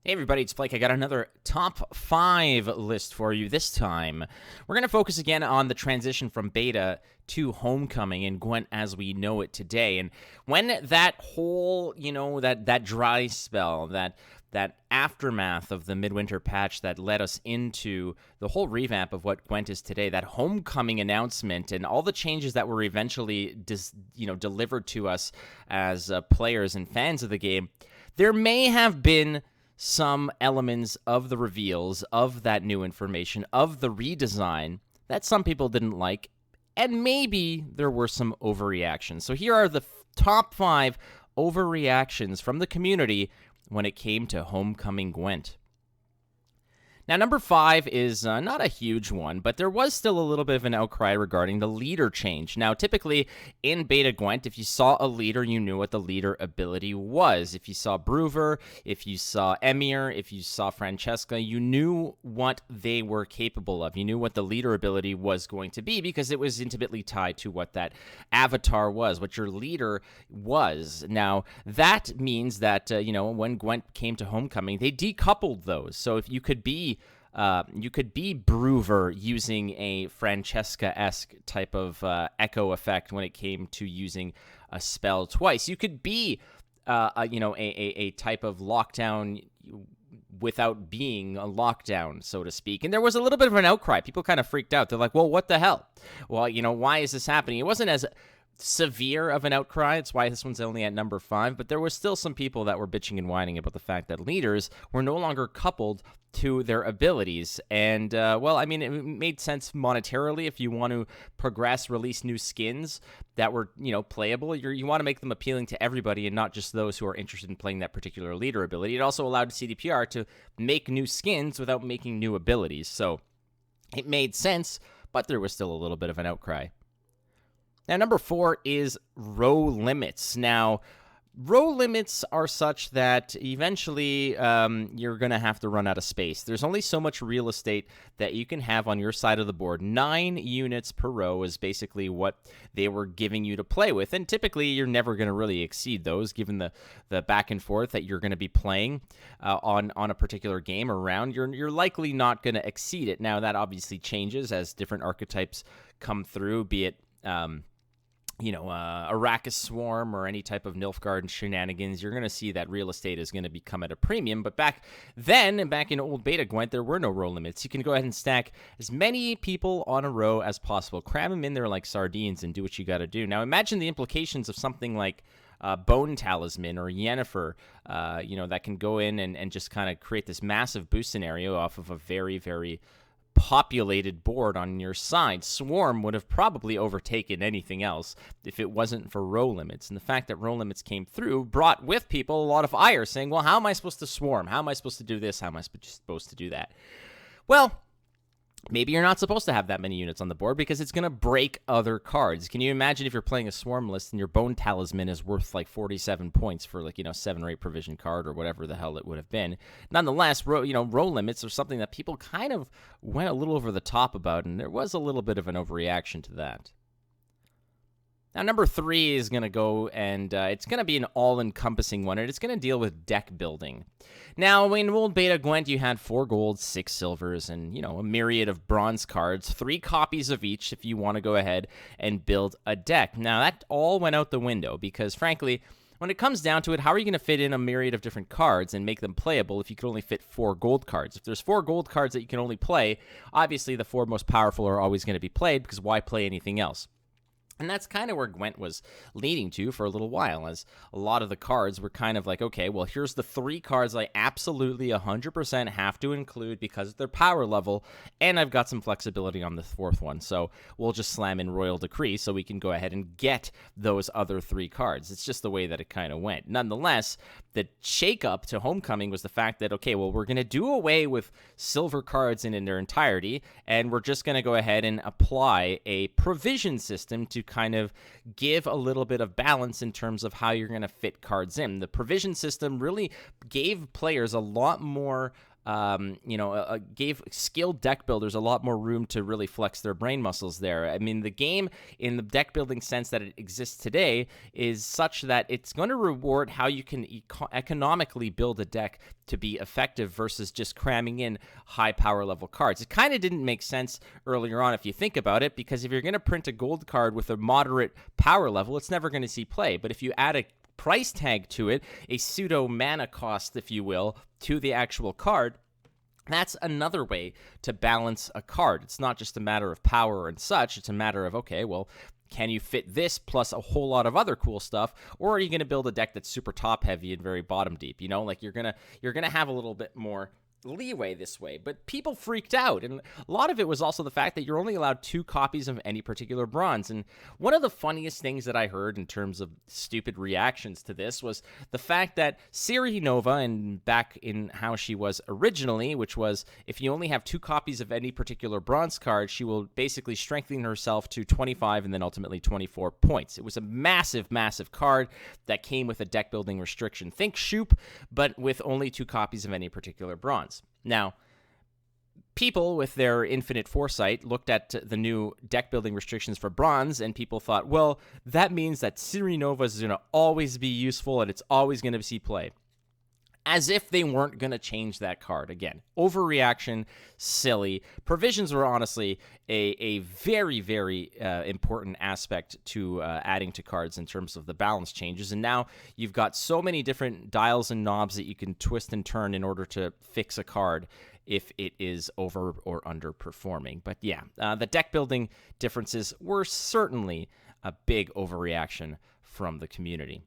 Hey everybody, it's Flake. I got another top 5 list for you this time. We're going to focus again on the transition from beta to homecoming and Gwent as we know it today. And when that whole, that dry spell, that aftermath of the midwinter patch that led us into the whole revamp of what Gwent is today, that homecoming announcement and all the changes that were eventually delivered to us as players and fans of the game, there may have been some elements of the reveals, of that new information, of the redesign that some people didn't like, and maybe there were some overreactions. So here are the top 5 overreactions from the community when it came to Homecoming Gwent. Now, number 5 is not a huge one, but there was still a little bit of an outcry regarding the leader change. Now, typically in beta Gwent, if you saw a leader, you knew what the leader ability was. If you saw Bruver, if you saw Emir, if you saw Francesca, you knew what they were capable of. You knew what the leader ability was going to be because it was intimately tied to what that avatar was, what your leader was. Now, that means that, when Gwent came to Homecoming, they decoupled those. So if you could be Bruver using a Francesca-esque type of echo effect when it came to using a spell twice. You could be, a type of lockdown without being a lockdown, so to speak. And there was a little bit of an outcry. People kind of freaked out. They're like, well, what the hell? Well, why is this happening? It wasn't as severe of an outcry. It's why this one's only at number 5, but there was still some people that were bitching and whining about the fact that leaders were no longer coupled to their abilities. And, it made sense monetarily. If you want to progress, release new skins that were, playable, you want to make them appealing to everybody and not just those who are interested in playing that particular leader ability. It also allowed CDPR to make new skins without making new abilities. So it made sense, but there was still a little bit of an outcry. Now, number 4 is row limits. Now, row limits are such that eventually you're going to have to run out of space. There's only so much real estate that you can have on your side of the board. 9 units per row is basically what they were giving you to play with. And typically, you're never going to really exceed those, given the back and forth that you're going to be playing on a particular game or round. You're likely not going to exceed it. Now, that obviously changes as different archetypes come through, be it Arrakis Swarm or any type of Nilfgaard shenanigans. You're going to see that real estate is going to become at a premium. But back then, and back in old beta Gwent, there were no row limits. You can go ahead and stack as many people on a row as possible. Cram them in there like sardines and do what you got to do. Now, imagine the implications of something like Bone Talisman or Yennefer, that can go in and just kind of create this massive boost scenario off of a very, very populated board on your side. Swarm would have probably overtaken anything else if it wasn't for row limits. And the fact that row limits came through brought with people a lot of ire, saying, well, how am I supposed to swarm? How am I supposed to do this? How am I supposed to do that? Well, maybe you're not supposed to have that many units on the board because it's going to break other cards. Can you imagine if you're playing a swarm list and your Bone Talisman is worth like 47 points for 7 or 8 provision card or whatever the hell it would have been? Nonetheless, row limits are something that people kind of went a little over the top about, and there was a little bit of an overreaction to that. Now, number 3 is going to go, and it's going to be an all-encompassing one, and it's going to deal with deck building. Now, in old beta Gwent, you had 4 gold, 6 silvers, and, a myriad of bronze cards, 3 copies of each if you want to go ahead and build a deck. Now, that all went out the window because, frankly, when it comes down to it, how are you going to fit in a myriad of different cards and make them playable if you can only fit 4 gold cards? If there's 4 gold cards that you can only play, obviously the 4 most powerful are always going to be played because why play anything else? And that's kind of where Gwent was leading to for a little while, as a lot of the cards were kind of like, okay, well, here's the 3 cards I absolutely 100% have to include because of their power level, and I've got some flexibility on the 4th one, so we'll just slam in Royal Decree so we can go ahead and get those other 3 cards. It's just the way that it kind of went. Nonetheless, the shake-up to Homecoming was the fact that, okay, well, we're going to do away with silver cards in their entirety, and we're just going to go ahead and apply a provision system to kind of give a little bit of balance in terms of how you're going to fit cards in. The provision system really gave players a lot more gave skilled deck builders a lot more room to really flex their brain muscles there. I mean, the game in the deck building sense that it exists today is such that it's going to reward how you can economically build a deck to be effective versus just cramming in high power level cards. It kind of didn't make sense earlier on if you think about it, because if you're going to print a gold card with a moderate power level, it's never going to see play. But if you add a price tag to it, a pseudo mana cost, if you will, to the actual card, that's another way to balance a card. It's not just a matter of power and such. It's a matter of, okay, well, can you fit this plus a whole lot of other cool stuff, or are you going to build a deck that's super top heavy and very bottom deep? Like you're gonna have a little bit more leeway this way. But people freaked out, and a lot of it was also the fact that you're only allowed 2 copies of any particular bronze. And one of the funniest things that I heard in terms of stupid reactions to this was the fact that Siri Nova, and back in how she was originally, which was if you only have 2 copies of any particular bronze card, she will basically strengthen herself to 25 and then ultimately 24 points. It was a massive, massive card that came with a deck building restriction. Think Shoop, but with only 2 copies of any particular bronze. Now, people with their infinite foresight looked at the new deck building restrictions for bronze, and people thought, well, that means that Siri Nova is going to always be useful and it's always going to see play. As if they weren't going to change that card. Again, overreaction, silly. Provisions were honestly a very, very important aspect to adding to cards in terms of the balance changes. And now you've got so many different dials and knobs that you can twist and turn in order to fix a card if it is over or underperforming. But yeah, the deck building differences were certainly a big overreaction from the community.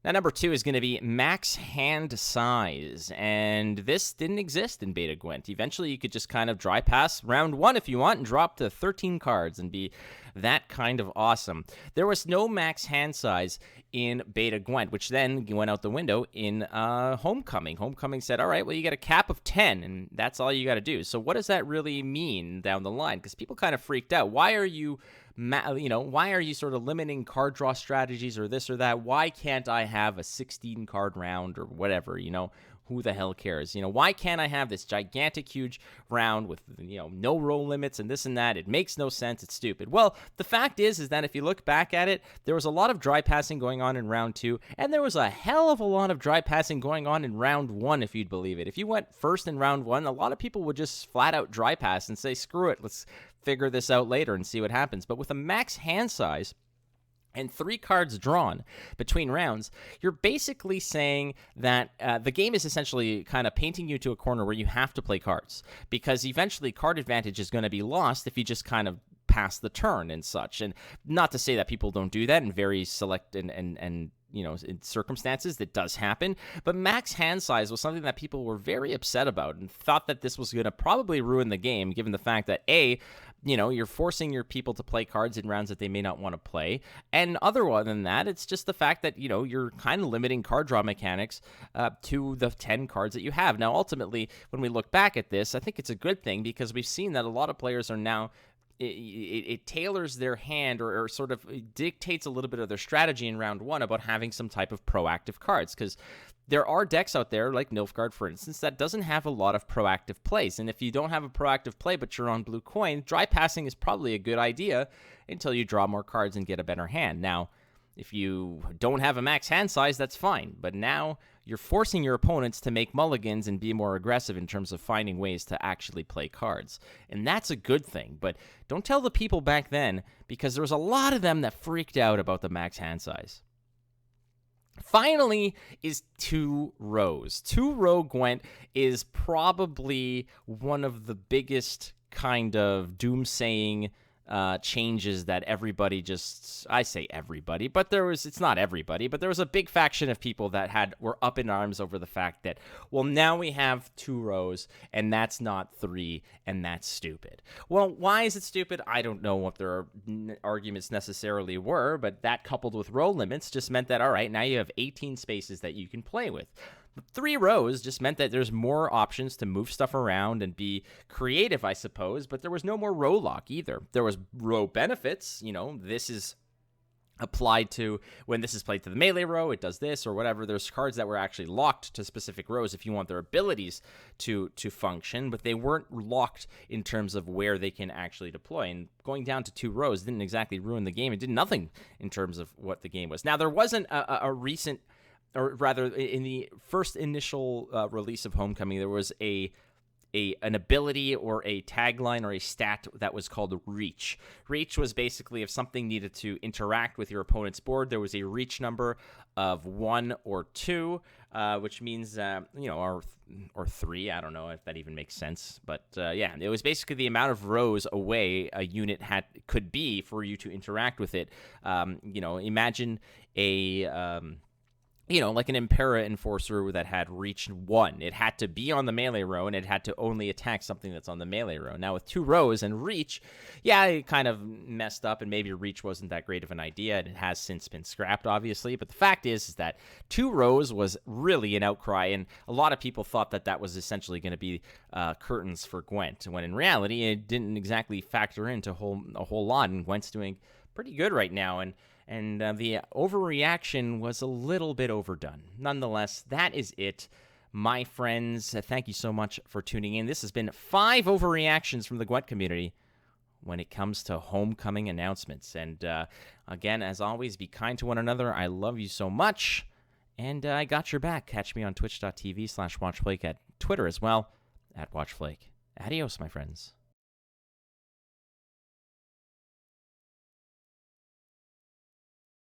Now, number 2 is going to be max hand size, and this didn't exist in Beta Gwent. Eventually, you could just kind of dry pass round 1 if you want and drop to 13 cards and be that kind of awesome. There was no max hand size in Beta Gwent, which then went out the window in Homecoming. Homecoming said, all right, well, you got a cap of 10, and that's all you got to do. So what does that really mean down the line? Because people kind of freaked out. Why are you sort of limiting card draw strategies or this or that? Why can't I have a 16 card round or whatever? Who the hell cares? Why can't I have this gigantic, huge round with, no roll limits and this and that? It makes no sense. It's stupid. Well, the fact is that if you look back at it, there was a lot of dry passing going on in round 2, and there was a hell of a lot of dry passing going on in round 1, if you'd believe it. If you went first in round 1, a lot of people would just flat out dry pass and say, screw it, let's figure this out later and see what happens. But with a max hand size and 3 cards drawn between rounds, you're basically saying that the game is essentially kind of painting you to a corner where you have to play cards, because eventually card advantage is going to be lost if you just kind of pass the turn and such. And not to say that people don't do that in very select and in circumstances that does happen, but max hand size was something that people were very upset about and thought that this was going to probably ruin the game, given the fact that you're forcing your people to play cards in rounds that they may not want to play. And other than that, it's just the fact that, you're kind of limiting card draw mechanics to the 10 cards that you have. Now, ultimately, when we look back at this, I think it's a good thing, because we've seen that a lot of players are now it tailors their hand or sort of dictates a little bit of their strategy in round 1 about having some type of proactive cards, because there are decks out there, like Nilfgaard, for instance, that doesn't have a lot of proactive plays. And if you don't have a proactive play, but you're on blue coin, dry passing is probably a good idea until you draw more cards and get a better hand. Now, if you don't have a max hand size, that's fine. But now you're forcing your opponents to make mulligans and be more aggressive in terms of finding ways to actually play cards. And that's a good thing. But don't tell the people back then, because there was a lot of them that freaked out about the max hand size. Finally is 2 rows. 2-row Gwent is probably one of the biggest kind of doomsaying changes that everybody I say everybody, but it's not everybody, but there was a big faction of people that were up in arms over the fact that, well, now we have 2 rows and that's not 3 and that's stupid. Well, why is it stupid? I don't know what their arguments necessarily were, but that coupled with row limits just meant that, all right, now you have 18 spaces that you can play with. 3 rows just meant that there's more options to move stuff around and be creative, I suppose, but there was no more row lock either. There was row benefits. This is applied to when this is played to the melee row, it does this or whatever. There's cards that were actually locked to specific rows if you want their abilities to function, but they weren't locked in terms of where they can actually deploy. And going down to 2 rows didn't exactly ruin the game. It did nothing in terms of what the game was. Now, there wasn't a recent, or rather in the first initial release of Homecoming, there was an ability or a tagline or a stat that was called Reach. Reach was basically if something needed to interact with your opponent's board, there was a reach number of 1 or 2, which means, or 3. I don't know if that even makes sense. But yeah, it was basically the amount of rows away a unit could be for you to interact with it. Imagine a... like an Impera Enforcer that had reach 1. It had to be on the melee row, and it had to only attack something that's on the melee row. Now, with 2 rows and reach, yeah, it kind of messed up, and maybe reach wasn't that great of an idea, and it has since been scrapped, obviously. But the fact is that 2 rows was really an outcry, and a lot of people thought that was essentially going to be curtains for Gwent, when in reality, it didn't exactly factor into a whole lot, and Gwent's doing pretty good right now, and the overreaction was a little bit overdone. Nonetheless, that is it, my friends. Thank you so much for tuning in. This has been 5 overreactions from the Gwent community when it comes to Homecoming announcements. And again, as always, be kind to one another. I love you so much, and I got your back. Catch me on twitch.tv/WatchFlake, at Twitter as well, @WatchFlake. Adios, my friends.